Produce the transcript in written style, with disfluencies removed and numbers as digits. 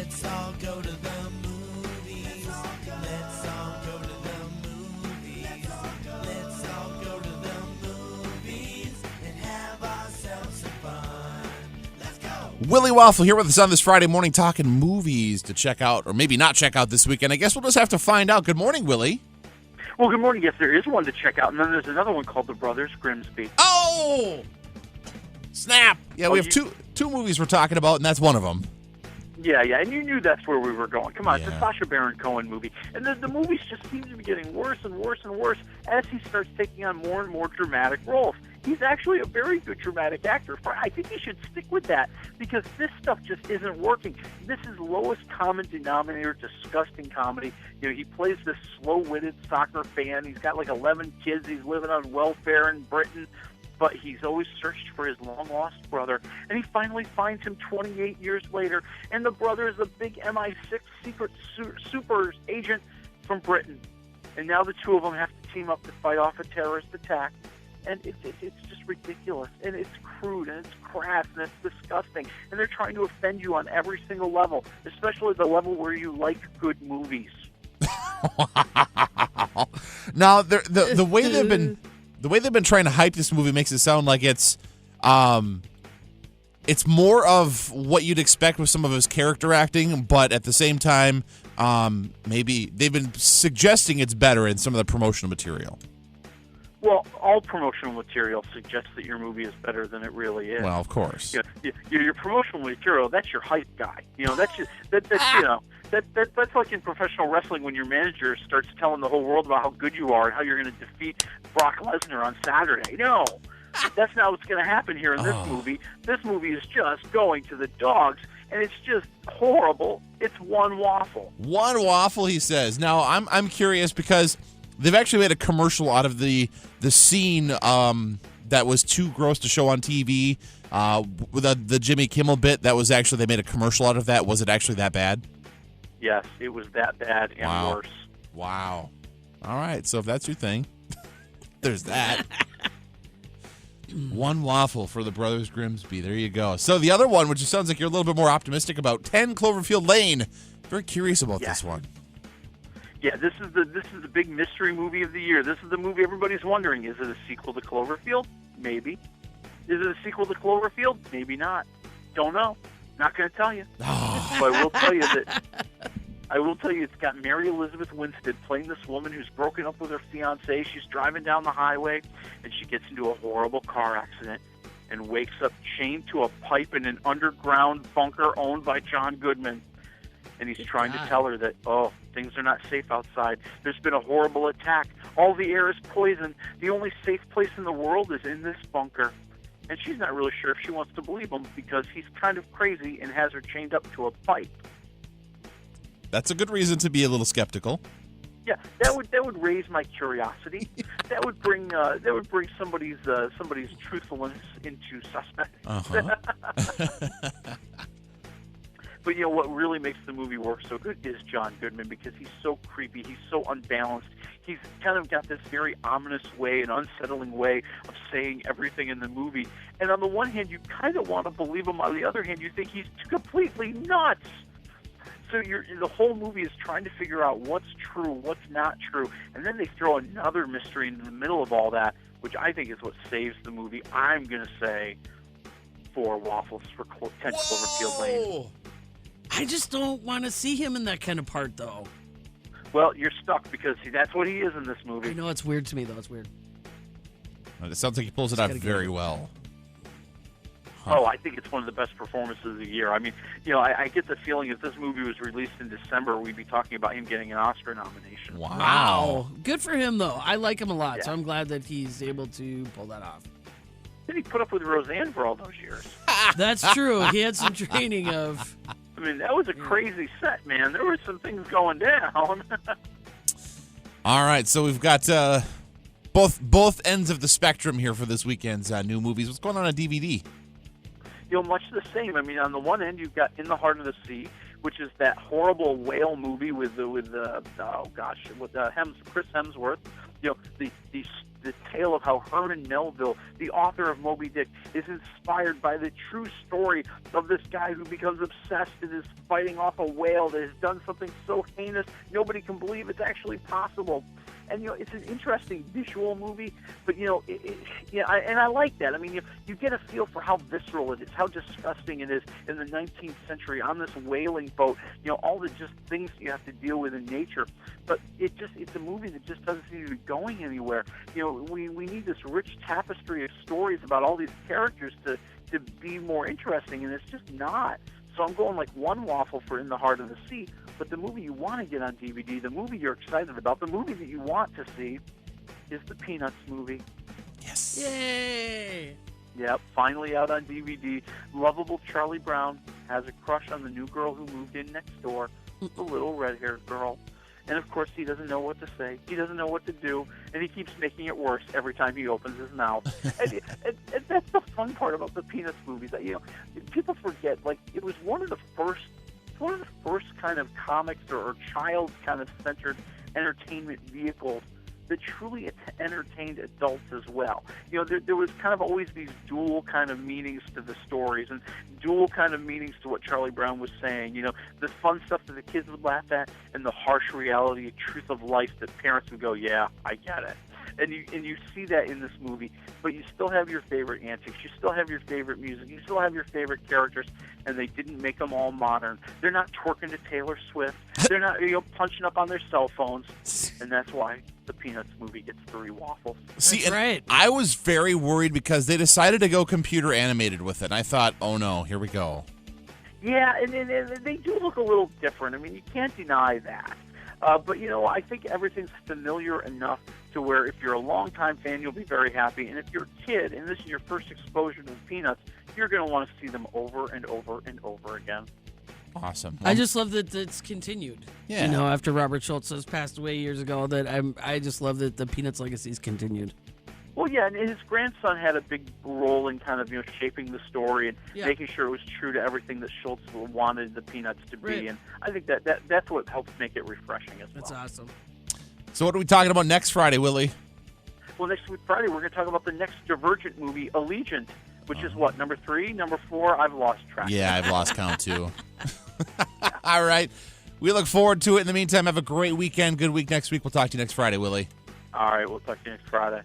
Let's all go to the movies. Let's all go to the movies. Let's all go to the movies and have ourselves some fun. Let's go. Willie Waffle here with us on this Friday morning talking movies to check out, or maybe not check out this weekend. I guess we'll just have to find out. Good morning, Willie. Well, good morning. Yes, there is one to check out, and then there's another one called The Brothers Grimsby. Oh! Snap! Yeah, we have two movies we're talking about, and that's one of them. Yeah, and you knew that's where we were going. Come on, Yeah. It's a Sacha Baron Cohen movie. And the movies just seem to be getting worse and worse and worse as he starts taking on more and more dramatic roles. He's actually a very good dramatic actor. I think he should stick with that because this stuff just isn't working. This is lowest common denominator, disgusting comedy. You know, he plays this slow-witted soccer fan. He's got like 11 kids. He's living on welfare in Britain. But he's always searched for his long-lost brother, and he finally finds him 28 years later. And the brother is a big MI6 secret super agent from Britain. And now the two of them have to team up to fight off a terrorist attack. And it's just ridiculous, and it's crude, and it's crass, and it's disgusting. And they're trying to offend you on every single level, especially the level where you like good movies. Now, the way they've been trying to hype this movie makes it sound like it's more of what you'd expect with some of his character acting, but at the same time, maybe they've been suggesting it's better in some of the promotional material. Well, all promotional material suggests that your movie is better than it really is. Well, of course. Your promotional material, that's your hype guy. You know, that's that's like in professional wrestling when your manager starts telling the whole world about how good you are and how you're going to defeat Brock Lesnar on Saturday. No, that's not what's going to happen here in this movie. This movie is just going to the dogs, and it's just horrible. It's one waffle. One waffle, he says. Now, I'm curious because they've actually made a commercial out of the scene that was too gross to show on TV. The Jimmy Kimmel bit, that was actually, they made a commercial out of that. Was it actually that bad? Yes, it was that bad and worse. Wow. All right, so if that's your thing, there's that. One waffle for the Brothers Grimsby. There you go. So the other one, which sounds like you're a little bit more optimistic about, 10 Cloverfield Lane. Very curious about this one. Yeah, this is the big mystery movie of the year. This is the movie everybody's wondering, is it a sequel to Cloverfield? Maybe. Is it a sequel to Cloverfield? Maybe not. Don't know. Not going to tell you. But I will tell you it's got Mary Elizabeth Winstead playing this woman who's broken up with her fiancé. She's driving down the highway, and she gets into a horrible car accident and wakes up chained to a pipe in an underground bunker owned by John Goodman. And he's trying to tell her that, things are not safe outside. There's been a horrible attack. All the air is poisoned. The only safe place in the world is in this bunker. And she's not really sure if she wants to believe him because he's kind of crazy and has her chained up to a pipe. That's a good reason to be a little skeptical. Yeah, that would raise my curiosity. That would bring somebody's truthfulness into suspect. But you know what really makes the movie work so good is John Goodman because he's so creepy, he's so unbalanced. He's kind of got this very ominous way, an unsettling way of saying everything in the movie. And on the one hand, you kind of want to believe him. On the other hand, you think he's completely nuts. So the whole movie is trying to figure out what's true, what's not true. And then they throw another mystery into the middle of all that, which I think is what saves the movie. I'm going to say 4 waffles for 10 Cloverfield Lane. I just don't want to see him in that kind of part, though. Well, you're stuck because, see, that's what he is in this movie. I know it's weird to me, though. It's weird. It sounds like he pulls it off very well. Oh, I think it's one of the best performances of the year. I mean, you know, I get the feeling if this movie was released in December, we'd be talking about him getting an Oscar nomination. Wow. Good for him, though. I like him a lot, so I'm glad that he's able to pull that off. Did he put up with Roseanne for all those years? That's true. He had some training of... I mean, that was a crazy set, man. There were some things going down. All right, so we've got both ends of the spectrum here for this weekend's new movies. What's going on DVD? You know, much the same. I mean, on the one end, you've got In the Heart of the Sea, which is that horrible whale movie with Chris Hemsworth. You know, the the tale of how Herman Melville, the author of Moby Dick, is inspired by the true story of this guy who becomes obsessed and is fighting off a whale that has done something so heinous nobody can believe it's actually possible. And, it's an interesting visual movie, but, and I like that. I mean, you get a feel for how visceral it is, how disgusting it is in the 19th century on this whaling boat, all the just things you have to deal with in nature. But it's a movie that just doesn't seem to be going anywhere. We need this rich tapestry of stories about all these characters to be more interesting, and it's just not. So I'm going like one waffle for In the Heart of the Sea. But the movie you want to get on DVD, the movie you're excited about, the movie that you want to see is the Peanuts movie. Yes. Yay! Yep, finally out on DVD. Lovable Charlie Brown has a crush on the new girl who moved in next door, the little red-haired girl. And, of course, he doesn't know what to say. He doesn't know what to do. And he keeps making it worse every time he opens his mouth. and that's the fun part about the Peanuts movies. That, people forget, like, it was one of the first kind of comics or child kind of centered entertainment vehicles that truly entertained adults as well. There was kind of always these dual kind of meanings to the stories and dual kind of meanings to what Charlie Brown was saying. The fun stuff that the kids would laugh at and the harsh reality, truth of life that parents would go, yeah, I get it. And you see that in this movie, but you still have your favorite antics, you still have your favorite music, you still have your favorite characters, and they didn't make them all modern. They're not twerking to Taylor Swift. They're not punching up on their cell phones, and that's why the Peanuts movie gets 3 waffles. See, That's right. I was very worried because they decided to go computer animated with it, and I thought, oh no, here we go. Yeah, and they do look a little different. I mean, you can't deny that. But, I think everything's familiar enough to where if you're a longtime fan, you'll be very happy. And if you're a kid and this is your first exposure to the Peanuts, you're going to want to see them over and over and over again. Awesome. I just love that it's continued. Yeah. After Robert Schultz has passed away years ago, I just love that the Peanuts legacy's continued. Well, yeah, and his grandson had a big role in kind of, shaping the story and making sure it was true to everything that Schultz wanted the Peanuts to be. Right. And I think that's what helps make it refreshing as well. That's awesome. So what are we talking about next Friday, Willie? Well, next week, Friday, we're going to talk about the next Divergent movie, Allegiant, which is what, number 3, number 4? I've lost track. Yeah, I've lost count too. All right. We look forward to it. In the meantime, have a great weekend. Good week next week. We'll talk to you next Friday, Willie. All right, we'll talk to you next Friday.